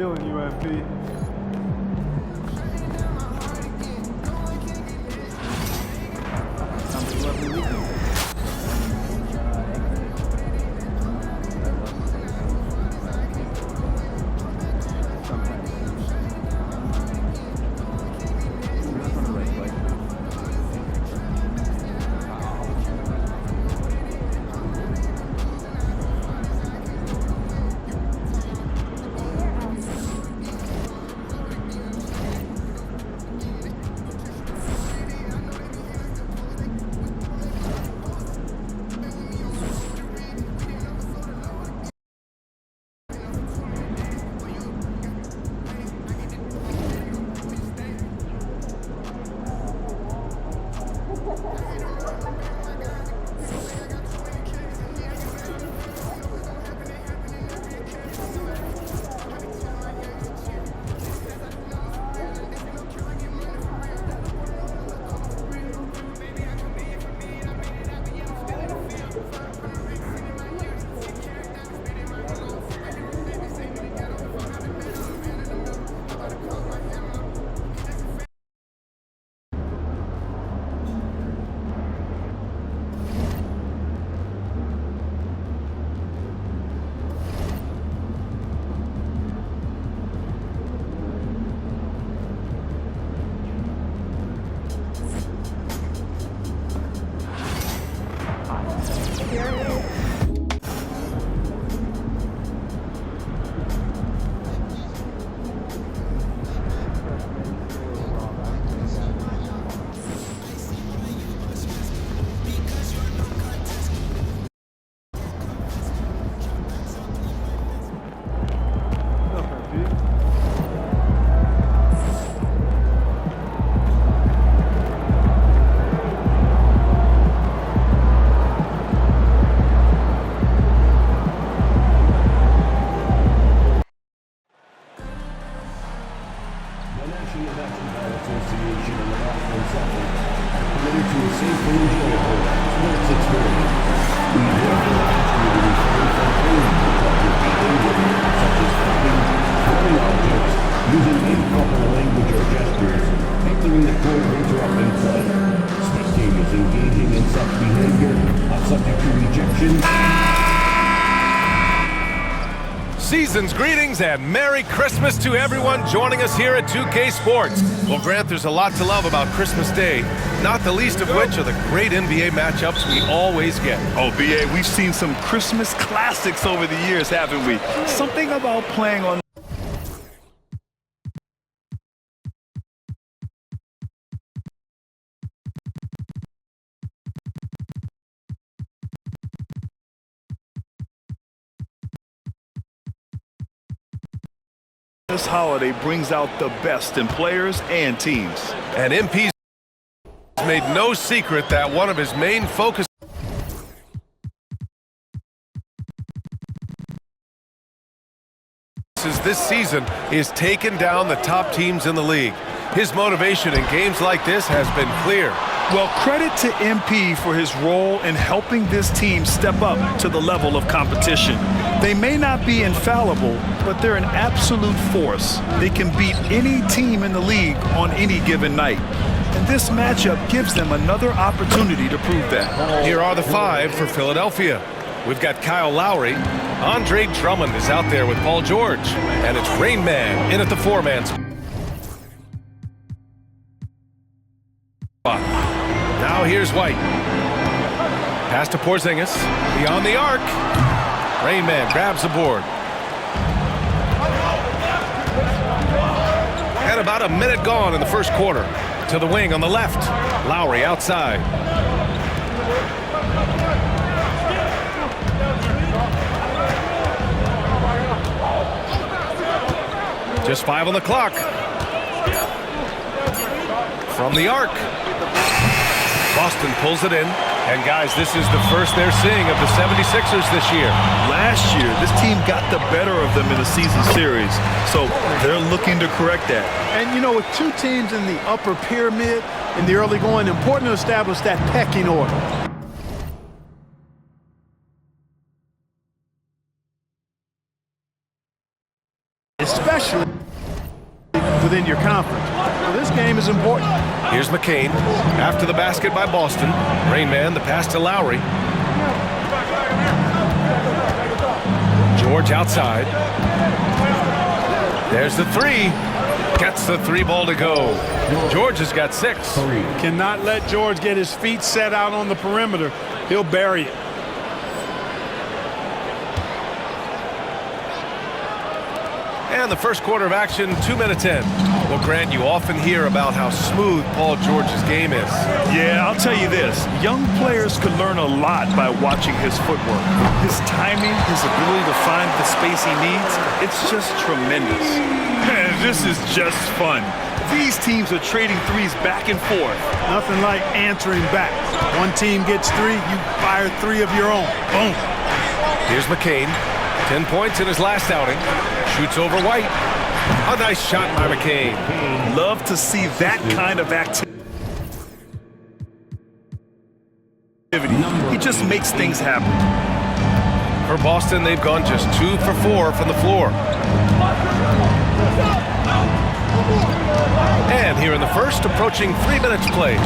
feeling you, MP. Something lovely weekend. Season's greetings and Merry Christmas to everyone joining us here at 2K Sports. Well, Grant, there's a lot to love about Christmas Day, not the least of which are the great NBA matchups we always get. Oh, B.A., we've seen some Christmas classics over the years, haven't we? Something about playing on this holiday brings out the best in players and teams. And MP's made no secret that one of his main focuses this season is taking down the top teams in the league. His motivation in games like this has been clear. Well, credit to MP for his role in helping this team step up to the level of competition. They may not be infallible, but they're an absolute force. They can beat any team in the league on any given night. And this matchup gives them another opportunity to prove that. Here are the five for Philadelphia. We've got Kyle Lowry. Andre Drummond is out there with Paul George. And it's Rain Man in at the four-man spot. Now here's White. Pass to Porzingis. Beyond the arc. Rain Man grabs the board. And about a minute gone in the first quarter. To the wing on the left. Lowry outside. Just 5 on the clock. From the arc. Boston pulls it in. And guys, this is the first they're seeing of the 76ers this year. Last year, this team got the better of them in the season series. So they're looking to correct that. And, you know, with two teams in the upper pyramid in the early going, important to establish that pecking order. Especially within your conference. So this game is important. Here's McCain. After the basket by Boston. Rain Man, the pass to Lowry. George outside. There's the three. Gets the three ball to go. George has got 6. Cannot let George get his feet set out on the perimeter. He'll bury it. And the first quarter of action, 2 minutes in. Well, Grant, you often hear about how smooth Paul George's game is. Yeah, I'll tell you this. Young players could learn a lot by watching his footwork. His timing, his ability to find the space he needs, it's just tremendous. Man, this is just fun. These teams are trading threes back and forth. Nothing like answering back. One team gets 3, you fire 3 of your own. Boom. Here's McCain. 10 points in his last outing. Shoots over White. A nice shot by McCain. Love to see that kind of activity. He just makes things happen. For Boston, they've gone just 2 for 4 from the floor. And here in the first, approaching 3 minutes played.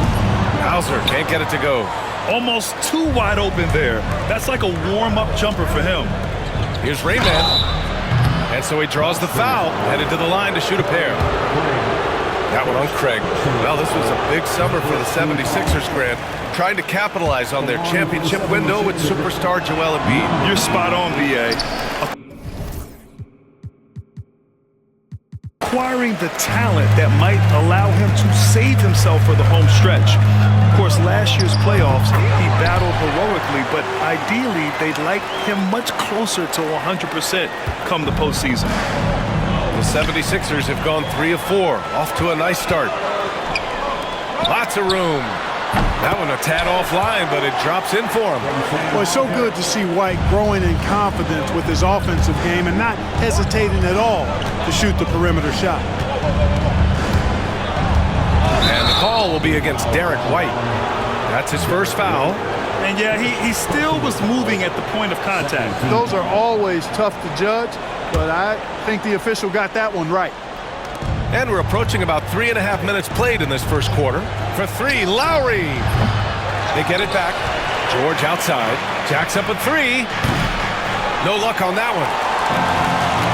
Hauser can't get it to go. Almost too wide open there. That's like a warm-up jumper for him. Here's Rain Man. And so he draws the foul, headed to the line to shoot a pair. That one on Craig. Well, this was a big summer for the 76ers, Grant, trying to capitalize on their championship window with superstar Joel Embiid. You're spot on, B.A. Acquiring the talent that might allow him to save himself for the home stretch. Of course, last year's playoffs, he battled heroically, but ideally, they'd like him much closer to 100% come the postseason. The 76ers have gone 3 of 4, off to a nice start. Lots of room. That one a tad offline, but it drops in for him. Well, it's so good to see White growing in confidence with his offensive game and not hesitating at all to shoot the perimeter shot. And the call will be against Derek White. That's his first foul. And yeah, he still was moving at the point of contact. Those are always tough to judge, but I think the official got that one right. And we're approaching about 3.5 minutes played in this first quarter. For 3, Lowry. They get it back. George outside. Jacks up a 3. No luck on that one.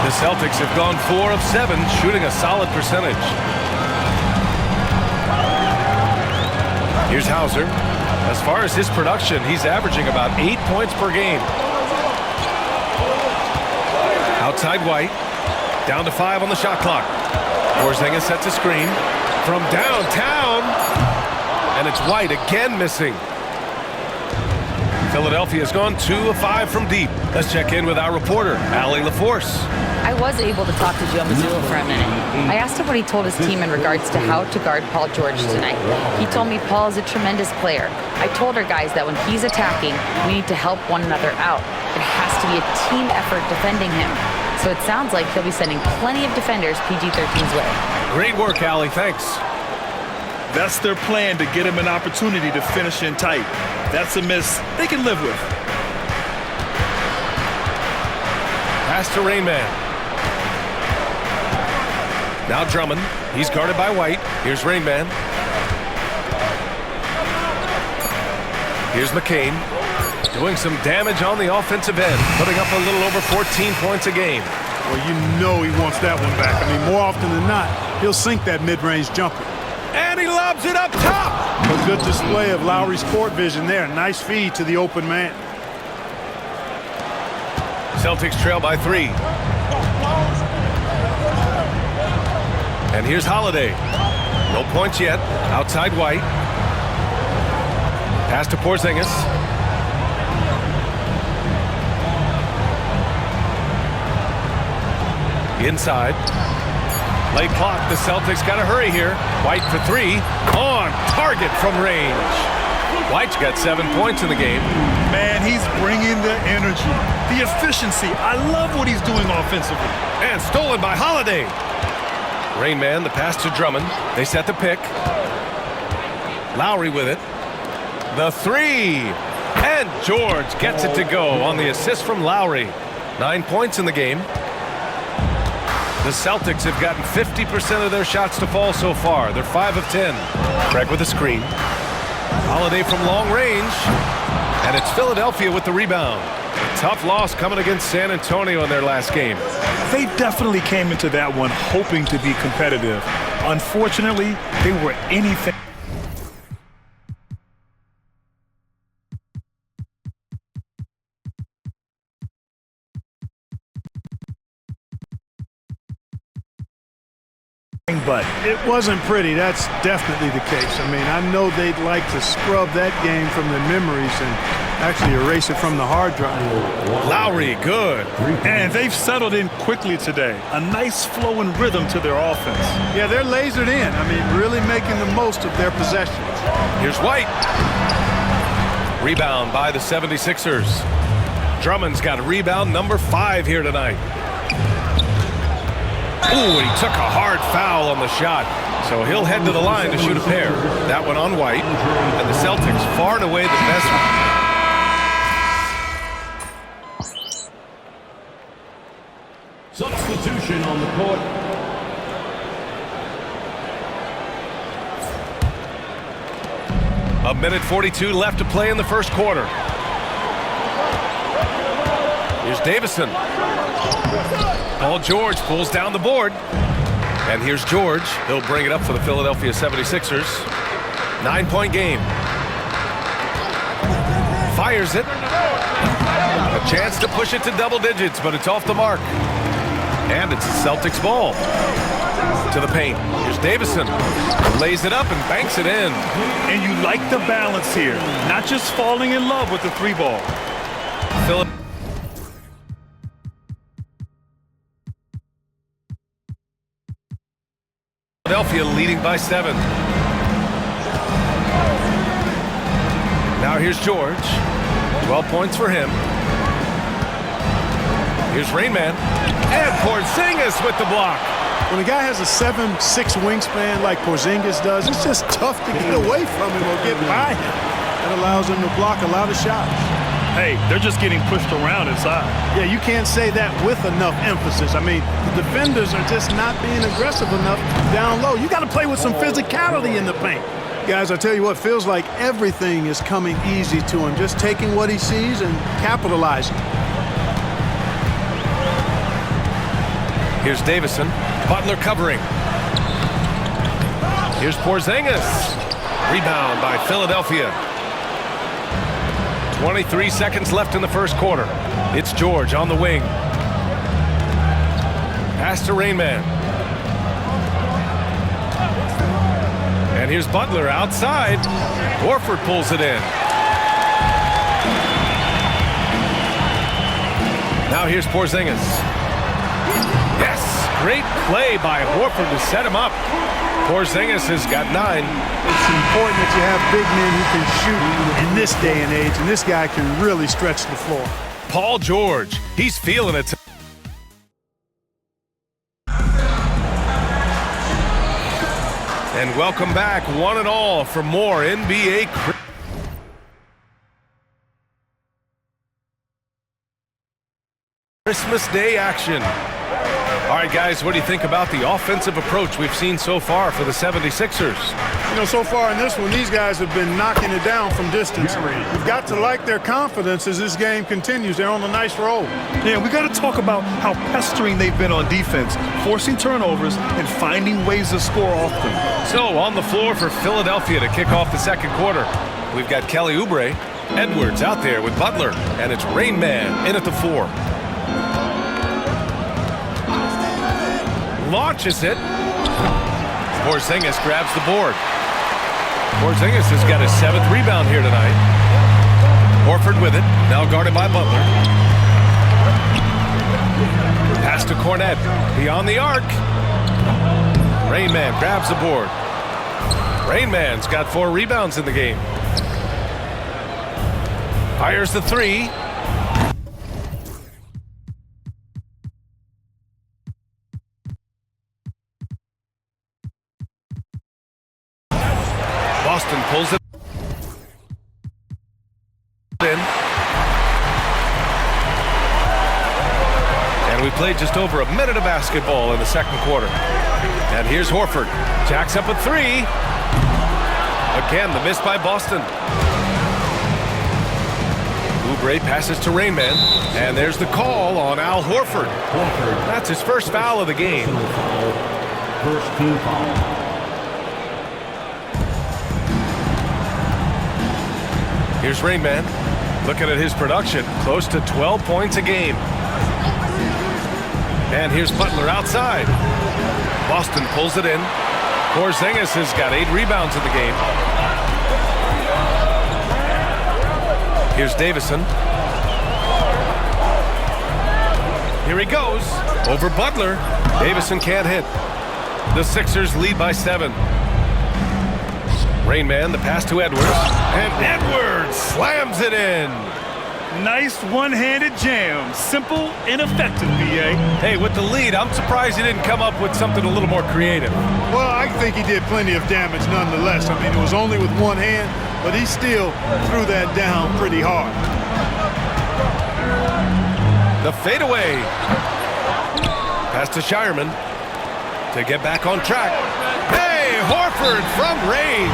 The Celtics have gone 4 of 7, shooting a solid percentage. Here's Hauser. As far as his production, he's averaging about 8 points per game. Outside White. Down to 5 on the shot clock. Porzingis sets a screen from downtown, and it's White again missing. Philadelphia's gone 2 of 5 from deep. Let's check in with our reporter, Allie LaForce. I was able to talk to Joe Mazzulla for a minute. I asked him what he told his team in regards to how to guard Paul George tonight. He told me Paul is a tremendous player. I told our guys that when he's attacking, we need to help one another out. It has to be a team effort defending him. So it sounds like he'll be sending plenty of defenders PG-13's way. Great work, Allie. Thanks. That's their plan, to get him an opportunity to finish in tight. That's a miss they can live with. Pass to Rain Man. Now Drummond. He's guarded by White. Here's Rain Man. Here's McCain. Doing some damage on the offensive end. Putting up a little over 14 points a game. Well, you know he wants that one back. I mean, more often than not, he'll sink that mid-range jumper. And he lobs it up top. A good display of Lowry's court vision there. Nice feed to the open man. Celtics trail by 3. And here's Holiday. No points yet. Outside White. Pass to Porzingis. Inside. Late clock. The Celtics got to hurry here. White for 3. On target from range. White's got 7 points in the game. Man, he's bringing the energy, the efficiency. I love what he's doing offensively. And stolen by Holiday. Rain Man, the pass to Drummond. They set the pick. Lowry with it. The 3. And George gets it to go on the assist from Lowry. 9 points in the game. The Celtics have gotten 50% of their shots to fall so far. They're 5 of 10. Craig with a screen. Holiday from long range. And it's Philadelphia with the rebound. A tough loss coming against San Antonio in their last game. They definitely came into that one hoping to be competitive. Unfortunately, they were anything but. It wasn't pretty. That's definitely the case. I mean, I know they'd like to scrub that game from their memories and actually erase it from the hard drive. Lowry, good. And they've settled in quickly today. A nice flow and rhythm to their offense. Yeah, they're lasered in. I mean, really making the most of their possessions. Here's White. Rebound by the 76ers. Drummond's got a rebound number 5 here tonight. Ooh, and he took a hard foul on the shot. So he'll head to the line to shoot a pair. That one on White. And the Celtics far and away the best. Substitution on the court. A minute 42 left to play in the first quarter. Here's Davison. Paul George pulls down the board. And here's George. He'll bring it up for the Philadelphia 76ers. 9-point game. Fires it. A chance to push it to double digits, but it's off the mark. And it's the Celtics ball. To the paint. Here's Davison. Lays it up and banks it in. And you like the balance here. Not just falling in love with the 3-ball. Philadelphia leading by 7. Now here's George. 12 points for him. Here's Rainman. And Porzingis with the block. When a guy has a 7'6" wingspan like Porzingis does, it's just tough to get away from him or get by him. That allows him to block a lot of shots. Hey, they're just getting pushed around inside. Yeah, you can't say that with enough emphasis. I mean, the defenders are just not being aggressive enough down low. You got to play with some physicality in the paint. Guys, I tell you what, feels like everything is coming easy to him. Just taking what he sees and capitalizing. Here's Davison. Butler covering. Here's Porzingis. Rebound by Philadelphia. 23 seconds left in the first quarter. It's George on the wing. Pass to Rainman. And here's Butler outside. Horford pulls it in. Now here's Porzingis. Yes, great play by Horford to set him up. Porzingis has got 9. It's important that you have big men who can shoot in this day and age, and this guy can really stretch the floor. Paul George, he's feeling it. And welcome back, one and all, for more NBA Christmas Day action. All right, guys, what do you think about the offensive approach we've seen so far for the 76ers? You know, so far in this one, these guys have been knocking it down from distance. You've got to like their confidence as this game continues. They're on a nice roll. Yeah, we got to talk about how pestering they've been on defense, forcing turnovers and finding ways to score off them. So, on the floor for Philadelphia to kick off the second quarter, we've got Kelly Oubre, Edwards out there with Butler, and it's Rain Man in at the 4. Launches it. Porzingis grabs the board. Porzingis has got his 7th rebound here tonight. Horford with it, now guarded by Butler. Pass to Cornette, beyond the arc. Rain Man grabs the board. Rain Man's got 4 rebounds in the game. Fires the 3. Boston pulls it in. And And we played just over a minute of basketball in the second quarter. And here's Horford. Jacks up a three. Again, the miss by Boston. Oubre passes to Rain Man. And there's the call on Al Horford. That's his first foul of the game. First team foul. Here's Rain Man. Looking at his production, close to 12 points a game. And here's Butler outside. Boston pulls it in. Porzingis has got 8 rebounds in the game. Here's Davison. Here he goes. Over Butler. Davison can't hit. The Sixers lead by 7. Rain Man, the pass to Edwards. And Edwards slams it in. Nice one-handed jam. Simple and effective, B.A. Hey, with the lead, I'm surprised he didn't come up with something a little more creative. Well, I think he did plenty of damage nonetheless. I mean, it was only with one hand, but he still threw that down pretty hard. The fadeaway. Pass to Shireman to get back on track. Hey, Horford from range.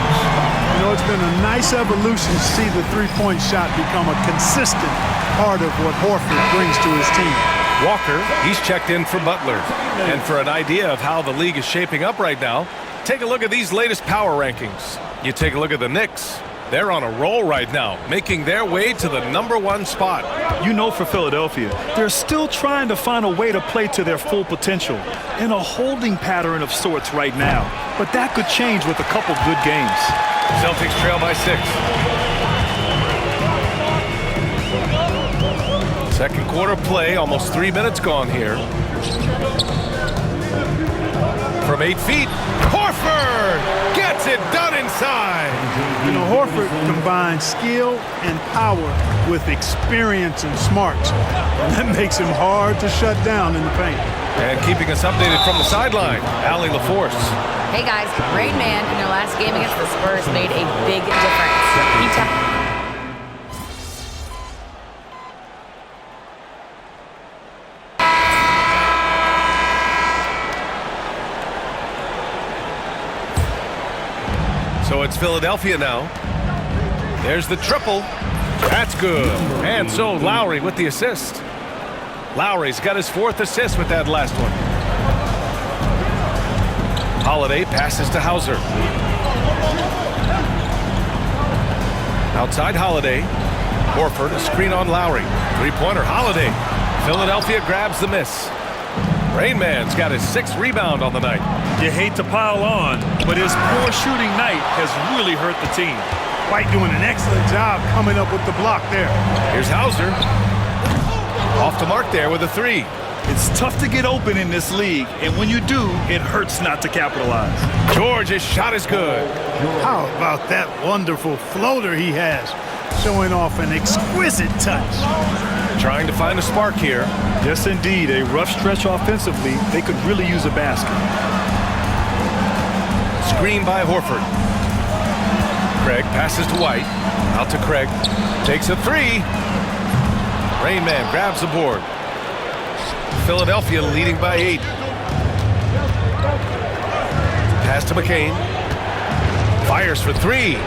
You know, it's been a nice evolution to see the three-point shot become a consistent part of what Horford brings to his team. Walker, he's checked in for Butler. And for an idea of how the league is shaping up right now, take a look at these latest power rankings. You take a look at the Knicks. They're on a roll right now, making their way to the #1 spot. You know, for Philadelphia, they're still trying to find a way to play to their full potential in a holding pattern of sorts right now. But that could change with a couple good games. Celtics trail by 6. Second quarter play, almost 3 minutes gone here. From 8 feet, Horford gets it done inside. You know, Horford combines skill and power with experience and smarts. And that makes him hard to shut down in the paint. And keeping us updated from the sideline, Allie LaForce. Hey guys, Rain Man in their last game against the Spurs made a big difference. So it's Philadelphia now. There's the triple. That's good. And so Lowry with the assist. Lowry's got his 4th assist with that last one. Holiday passes to Hauser. Outside Holiday. Horford, a screen on Lowry. Three-pointer, Holiday. Philadelphia grabs the miss. Rain Man's got his 6th rebound on the night. You hate to pile on, but his poor shooting night has really hurt the team. White doing an excellent job coming up with the block there. Here's Hauser. Off the mark there with a 3. It's tough to get open in this league, and when you do, it hurts not to capitalize. George's shot is good. How about that wonderful floater he has, showing off an exquisite touch. Trying to find a spark here. Yes, indeed. A rough stretch offensively. They could really use a basket. Screen by Horford. Craig passes to White. Out to Craig. Takes a 3. Rain Man grabs the board. Philadelphia leading by 8. Pass to McCain. Fires for 3.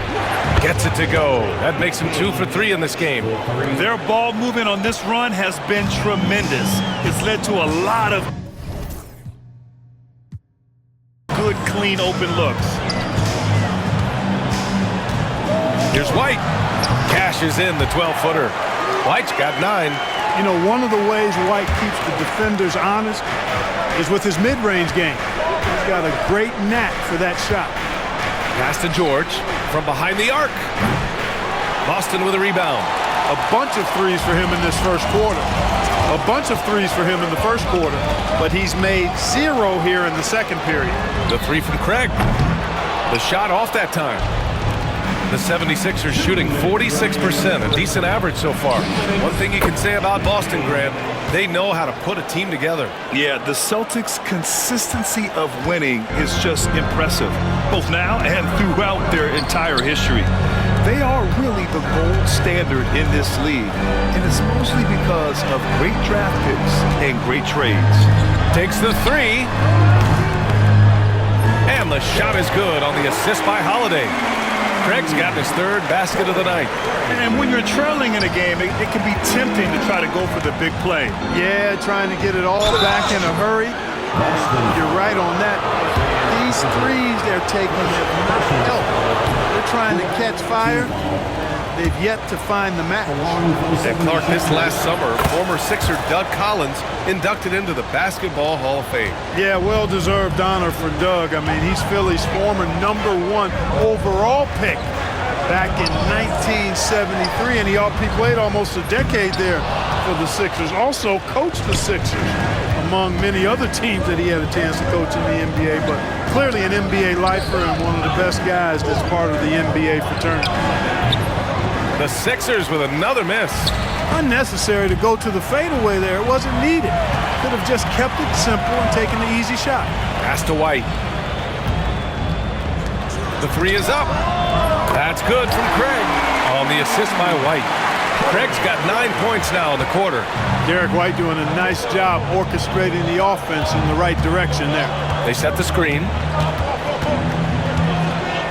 Gets it to go. That makes him 2 for 3 in this game. Their ball movement on this run has been tremendous. It's led to a lot of good, clean, open looks. Here's White. Cashes in the 12-footer. White's got 9. You know, one of the ways White keeps the defenders honest is with his mid-range game. He's got a great knack for that shot. Pass to George from behind the arc. Boston with a rebound. A bunch of threes for him in this first quarter. A bunch of threes for him in the first quarter, but he's made 0 here in the second period. The 3 from Craig. The shot off that time. The 76ers shooting 46%, a decent average so far. One thing you can say about Boston, Grant, they know how to put a team together. Yeah, the Celtics' consistency of winning is just impressive, both now and throughout their entire history. They are really the gold standard in this league, and it's mostly because of great draft picks and great trades. Takes the three. And the shot is good on the assist by Holiday. Craig's got his third basket of the night. And when you're trailing in a game, it can be tempting to try to go for the big play. Yeah, trying to get it all back in a hurry. You're right on that. These threes they're taking have not helped. They're trying to catch fire. They've yet to find the match. And Clark, this last summer, former Sixer Doug Collins inducted into the Basketball Hall of Fame. Yeah, well-deserved honor for Doug. I mean, he's Philly's former #1 overall pick back in 1973, and he played almost a decade there for the Sixers. Also coached the Sixers, among many other teams that he had a chance to coach in the NBA, but clearly an NBA lifer and one of the best guys that's part of the NBA fraternity. The Sixers with another miss. Unnecessary to go to the fadeaway there. It wasn't needed. Could have just kept it simple and taken the easy shot. Pass to White. The three is up. That's good from Craig on the assist by White. Craig's got 9 points now in the quarter. Derek White doing a nice job orchestrating the offense in the right direction there. They set the screen.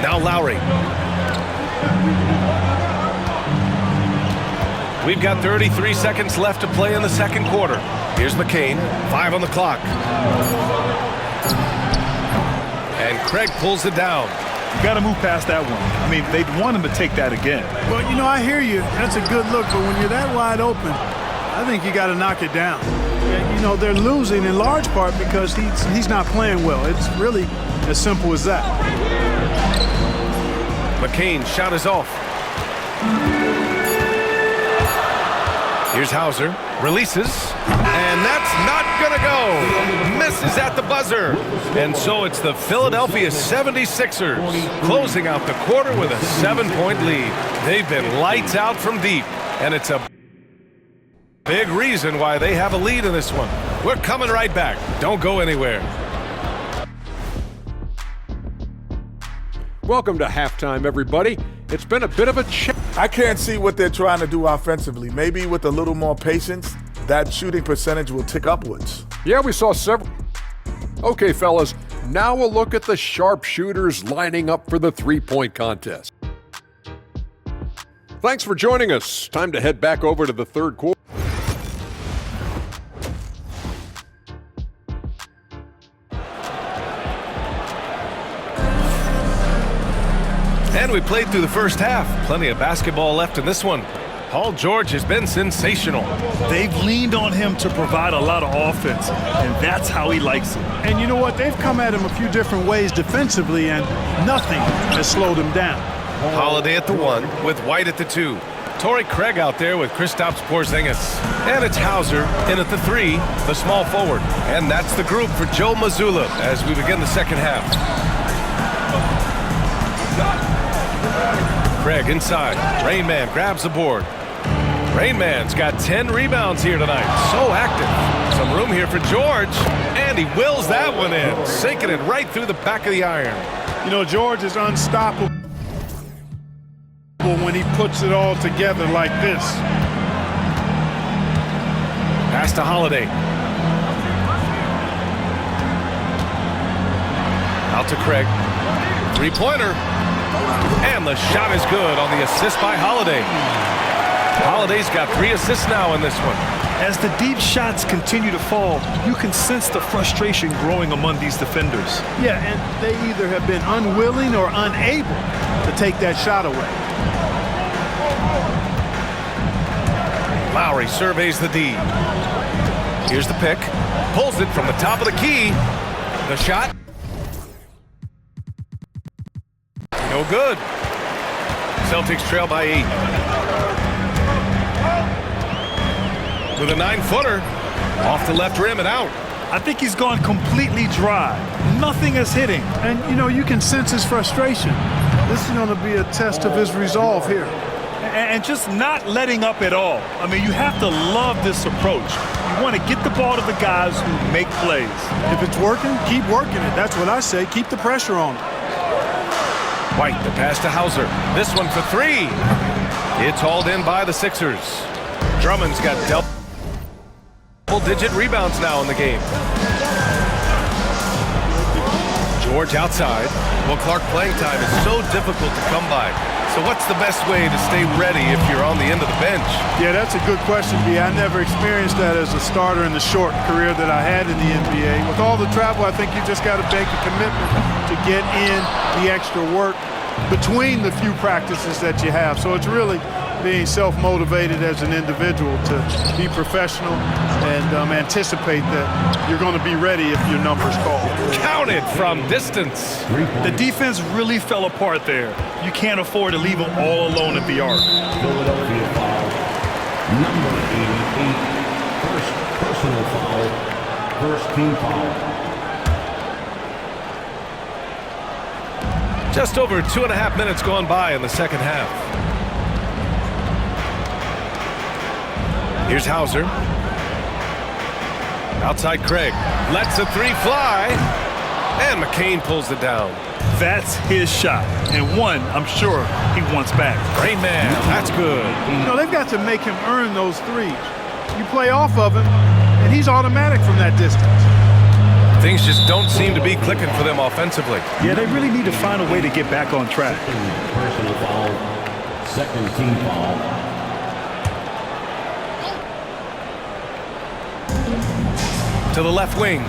Now Lowry. We've got 33 seconds left to play in the second quarter. Here's McCain, 5 on the clock. And Craig pulls it down. You got to move past that one. I mean, they'd want him to take that again. Well, you know, I hear you. That's a good look, but when you're that wide open, I think you got to knock it down. And, you know, they're losing in large part because he's not playing well. It's really as simple as that. McCain shot is off. Here's Hauser, releases, and that's not gonna go. Misses at the buzzer. And so it's the Philadelphia 76ers closing out the quarter with a 7-point lead. They've been lights out from deep, and it's a big reason why they have a lead in this one. We're coming right back. Don't go anywhere. Welcome to halftime, everybody. It's been a bit of a challenge. I can't see what they're trying to do offensively. Maybe with a little more patience, that shooting percentage will tick upwards. Yeah, we saw several. Okay, fellas, now we'll look at the sharpshooters lining up for the three-point contest. Thanks for joining us. Time to head back over to the third quarter. And we played through the first half. Plenty of basketball left in this one. Paul George has been sensational. They've leaned on him to provide a lot of offense, and that's how he likes it. And you know what? They've come at him a few different ways defensively, and nothing has slowed him down. Holiday at the 1 with White at the 2. Torrey Craig out there with Kristaps Porzingis. And it's Hauser in at the 3, the small forward. And that's the group for Joe Mazzulla as we begin the second half. Craig inside. Rain Man grabs the board. Rain Man's got 10 rebounds here tonight. So active. Some room here for George. And he wills that one in. Sinking it right through the back of the iron. You know, George is unstoppable when he puts it all together like this. Pass to Holiday. Out to Craig. Three-pointer. And the shot is good on the assist by Holiday. Holiday's got 3 assists now in this one. As the deep shots continue to fall, you can sense the frustration growing among these defenders. Yeah, and they either have been unwilling or unable to take that shot away. Lowry surveys the D. Here's the pick. Pulls it from the top of the key. The shot. No good. Celtics trail by 8. With a 9-footer. Off the left rim and out. I think he's gone completely dry. Nothing is hitting. And, you know, you can sense his frustration. This is going to be a test of his resolve here. And just not letting up at all. I mean, you have to love this approach. You want to get the ball to the guys who make plays. If it's working, keep working it. That's what I say. Keep the pressure on. White, the pass to Hauser. This one for three. It's hauled in by the Sixers. Drummond's got double-digit rebounds now in the game. George outside. Well, Clark, playing time is so difficult to come by. So what's the best way to stay ready if you're on the end of the bench? Yeah, that's a good question, B. I never experienced that as a starter in the short career that I had in the NBA. With all the travel, I think you just got to make a commitment to get in the extra work between the few practices that you have. So it's really being self-motivated as an individual to be professional and anticipate that you're going to be ready if your number's called. Counted from distance. The defense really fell apart there. You can't afford to leave them all alone at the arc. Philadelphia foul. Number 88. First personal foul. First team foul. Just over 2.5 minutes gone by in the second half. Here's Hauser. Outside Craig. Lets a three fly. And McCain pulls it down. That's his shot. And one, I'm sure, he wants back. Great man. That's good. You know, they've got to make him earn those threes. You play off of him, and he's automatic from that distance. Things just don't seem to be clicking for them offensively. Yeah, they really need to find a way to get back on track. Personal foul. Second team foul. To the left wing.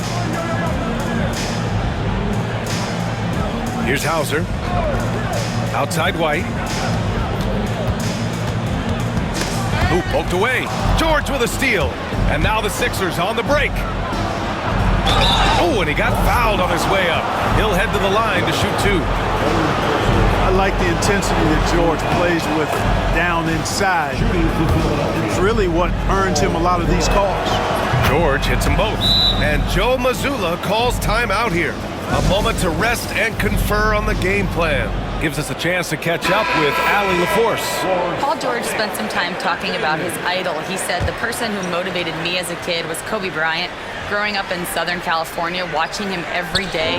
Here's Hauser. Outside White. Ooh, poked away. George with a steal. And now the Sixers on the break. Oh, and he got fouled on his way up. He'll head to the line to shoot two. I like the intensity that George plays with down inside. It's really what earns him a lot of these calls. George hits them both. And Joe Mazzulla calls timeout here. A moment to rest and confer on the game plan. Gives us a chance to catch up with Allie LaForce. Paul George spent some time talking about his idol. He said, the person who motivated me as a kid was Kobe Bryant. Growing up in Southern California, watching him every day,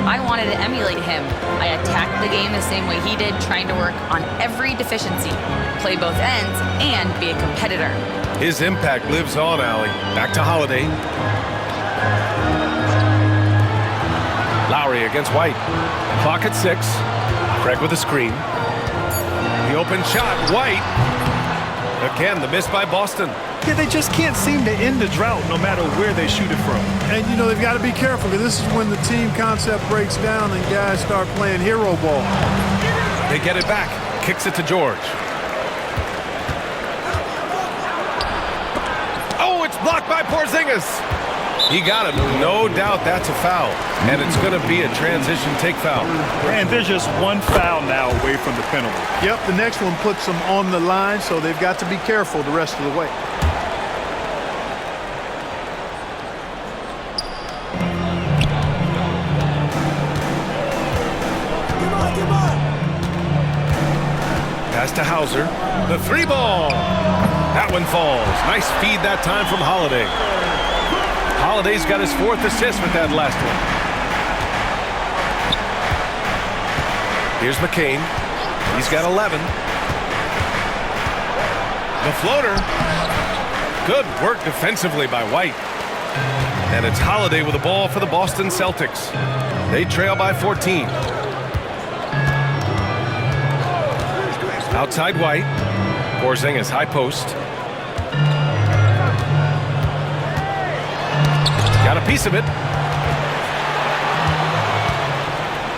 I wanted to emulate him. I attacked the game the same way he did, trying to work on every deficiency, play both ends, and be a competitor. His impact lives on, Allie. Back to Holiday. Lowry against White. Clock at 6. Craig with a screen. The open shot, White. Again, the miss by Boston. Yeah, they just can't seem to end the drought no matter where they shoot it from. And, you know, they've got to be careful because this is when the team concept breaks down and guys start playing hero ball. They get it back. Kicks it to George. Oh, it's blocked by Porzingis. He got him. No doubt that's a foul. And it's going to be a transition take foul. And there's just one foul now away from the penalty. Yep, the next one puts them on the line, so they've got to be careful the rest of the way. Pass to Hauser. The three ball. That one falls. Nice feed that time from Holiday. Holiday's got his 4th assist with that last one. Here's McCain. He's got 11. The floater. Good work defensively by White. And it's Holiday with the ball for the Boston Celtics. They trail by 14. Outside White. Porzingis high post. Got a piece of it.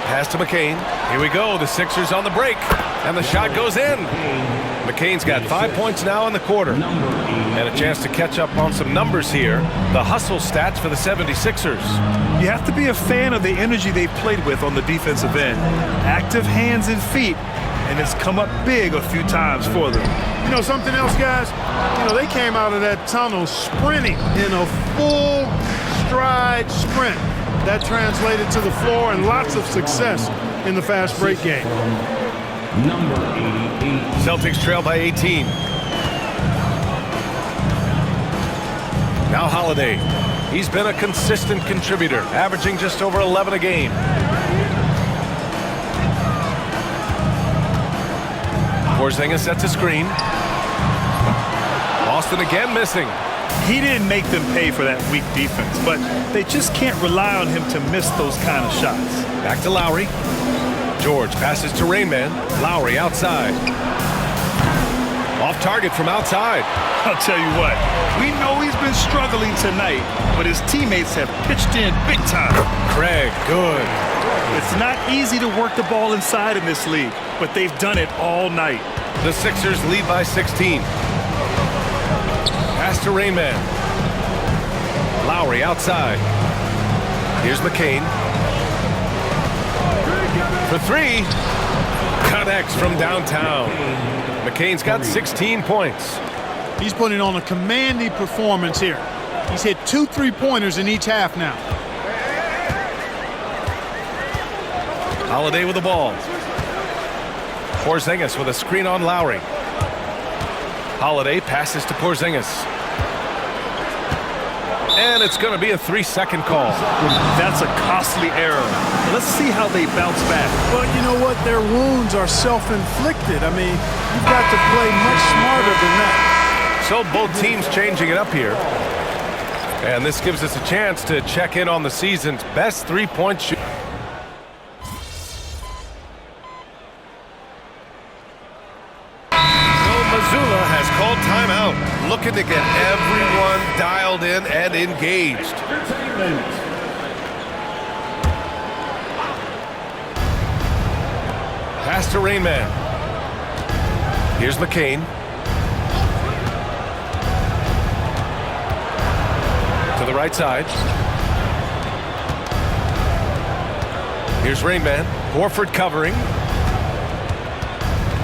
Pass to McCain. Here we go. The Sixers on the break. And the shot goes in. McCain's got 5 points now in the quarter. And a chance to catch up on some numbers here. The hustle stats for the 76ers. You have to be a fan of the energy they've played with on the defensive end. Active hands and feet. And it's come up big a few times for them. You know something else, guys? You know, they came out of that tunnel sprinting in a full stride sprint. That translated to the floor and lots of success in the fast break game. Number 88. Celtics trail by 18. Now Holiday. He's been a consistent contributor, averaging just over 11 a game. Porzingis sets a screen. Boston again missing. He didn't make them pay for that weak defense, but they just can't rely on him to miss those kind of shots. Back to Lowry. George passes to Rain Man. Lowry outside. Off target from outside. I'll tell you what, we know he's been struggling tonight, but his teammates have pitched in big time. Craig, good. It's not easy to work the ball inside in this league, but they've done it all night. The Sixers lead by 16. Pass to Rain Man. Lowry outside. Here's McCain. For three. Connects from downtown. McCain's got 16 points. He's putting on a commanding performance here. He's hit 2 3-pointers in each half now. Holiday with the ball. Porzingis with a screen on Lowry. Holiday passes to Porzingis. And it's going to be a 3-second call. That's a costly error. Let's see how they bounce back. But you know what? Their wounds are self-inflicted. I mean, you've got to play much smarter than that. So both teams changing it up here. And this gives us a chance to check in on the season's best three-point shooter. Mazzulla has called timeout, looking to get everyone dialed in and engaged. Pass to Rain Man. Here's McCain. To the right side. Here's Rain Man. Horford covering.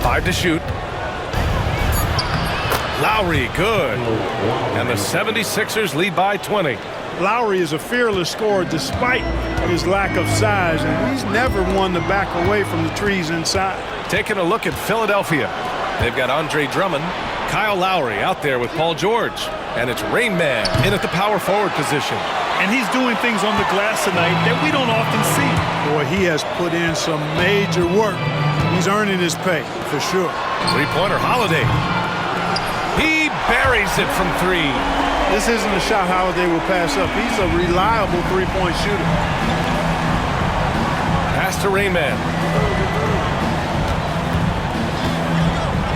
5 to shoot. Lowry, good. And the 76ers lead by 20. Lowry is a fearless scorer despite his lack of size, and he's never one to back away from the trees inside. Taking a look at Philadelphia. They've got Andre Drummond, Kyle Lowry out there with Paul George, and it's Rain Man in at the power forward position. And he's doing things on the glass tonight that we don't often see. Boy, he has put in some major work. He's earning his pay, for sure. Three-pointer, Holiday. He buries it from 3. This isn't a shot Holiday will pass up. He's a reliable three-point shooter. Pass to Rain Man.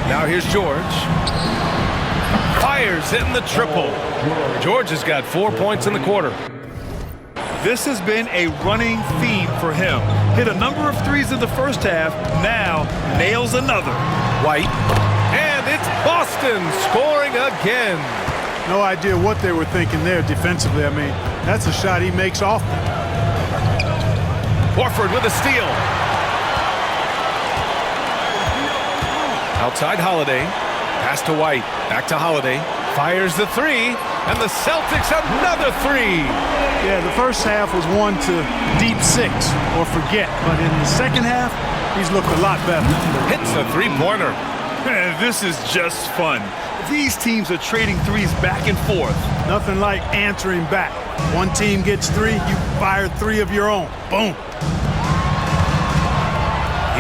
Now here's George. Fires hitting the triple. George has got 4 points in the quarter. This has been a running theme for him. Hit a number of threes in the first half, now nails another. White. And it's Boston scoring again. No idea what they were thinking there defensively. I mean, that's a shot he makes often. Horford with a steal. Outside Holiday. Pass to White. Back to Holiday. Fires the 3. And the Celtics another 3. Yeah, the first half was one to deep 6 or forget. But in the second half, he's looked a lot better. Hits the three-pointer. This is just fun. These teams are trading threes back and forth. Nothing like answering back. One team gets 3, you fire 3 of your own. Boom.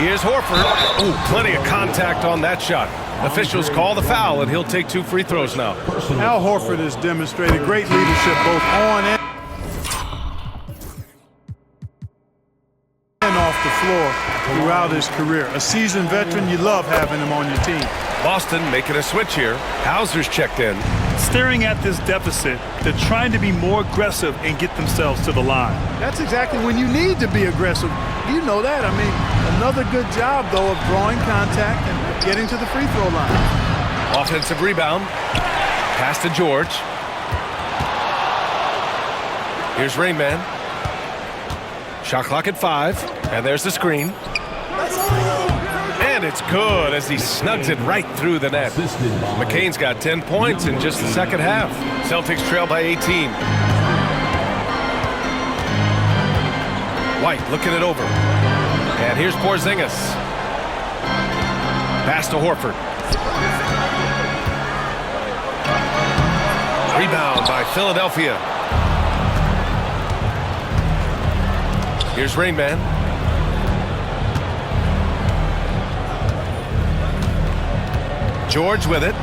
Here's Horford. Ooh, plenty of contact on that shot. Officials call the foul, and he'll take 2 free throws now. Al Horford has demonstrated great leadership both on and off the floor throughout his career. A seasoned veteran, you love having him on your team. Boston making a switch here. Hauser's checked in. Staring at this deficit, they're trying to be more aggressive and get themselves to the line. That's exactly when you need to be aggressive. You know that. I mean, another good job, though, of drawing contact and getting to the free throw line. Offensive rebound. Pass to George. Here's Rain Man. Shot clock at 5. And there's the screen. And it's good as he snugs it right through the net. McCain's got 10 points in just the second half. Celtics trail by 18. White looking it over. And here's Porzingis. Pass to Horford. Rebound by Philadelphia. Here's Rain Man. George with it.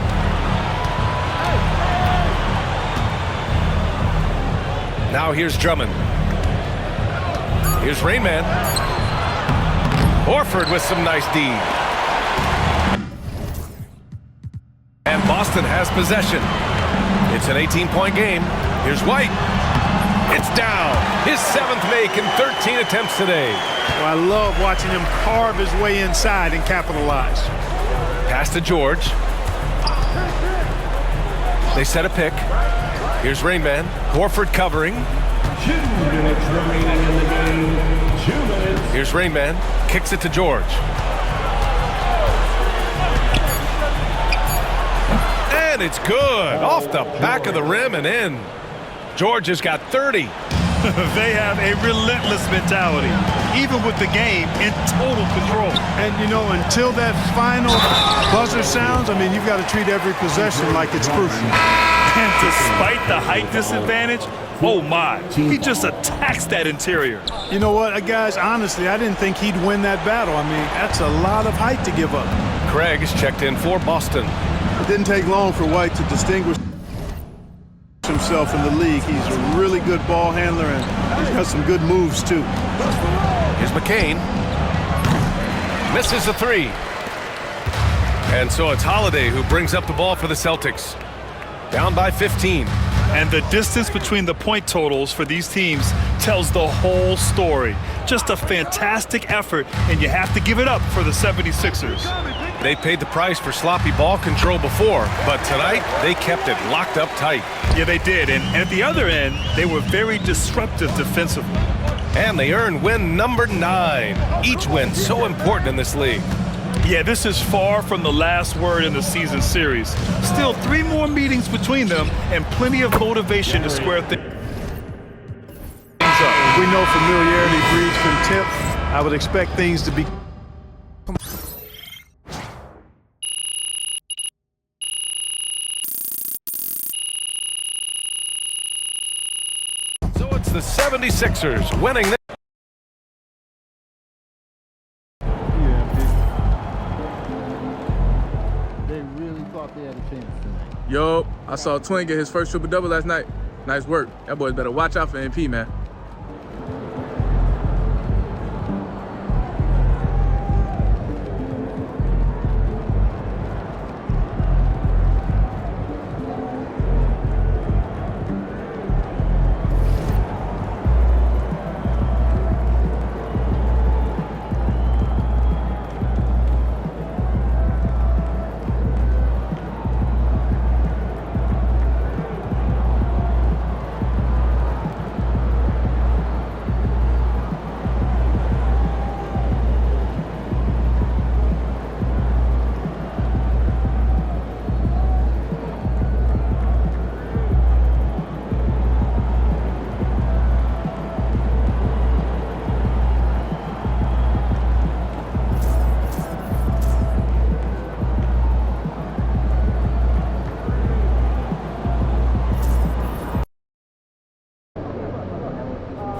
Now here's Drummond. Here's Rainman. Horford with some nice D. And Boston has possession. It's an 18-point game. Here's White. It's down. His 7th make in 13 attempts today. Well, I love watching him carve his way inside and capitalize. Pass to George. They set a pick. Here's Rainman. Horford covering. 2 minutes remaining in the game. 2 minutes. Here's Rainman. Kicks it to George. And it's good. Off the back of the rim and in. George has got 30. They have a relentless mentality, even with the game in total control. And, you know, until that final buzzer sounds, I mean, you've got to treat every possession like it's crucial. And despite the height disadvantage, oh my, he just attacks that interior. You know what, guys, honestly, I didn't think he'd win that battle. I mean, that's a lot of height to give up. Craig is checked in for Boston. It didn't take long for White to distinguish himself in the league. He's a really good ball handler, and he's got some good moves, too. Here's McCain. Misses the 3. And so it's Holiday who brings up the ball for the Celtics. Down by 15. And the distance between the point totals for these teams tells the whole story. Just a fantastic effort, and you have to give it up for the 76ers. They paid the price for sloppy ball control before, but tonight they kept it locked up tight. Yeah, they did. And at the other end, they were very disruptive defensively. And they earned win number 9. Each win so important in this league. Yeah, this is far from the last word in the season series. Still 3 more meetings between them and plenty of motivation to square things up. We know familiarity breeds contempt. I would expect things to be... So it's the 76ers winning this. Yo, I saw Twin get his first triple-double last night. Nice work. That boys better watch out for MP, man.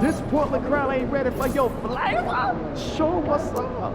This Portland crowd ain't ready for your flavor. Show what's up.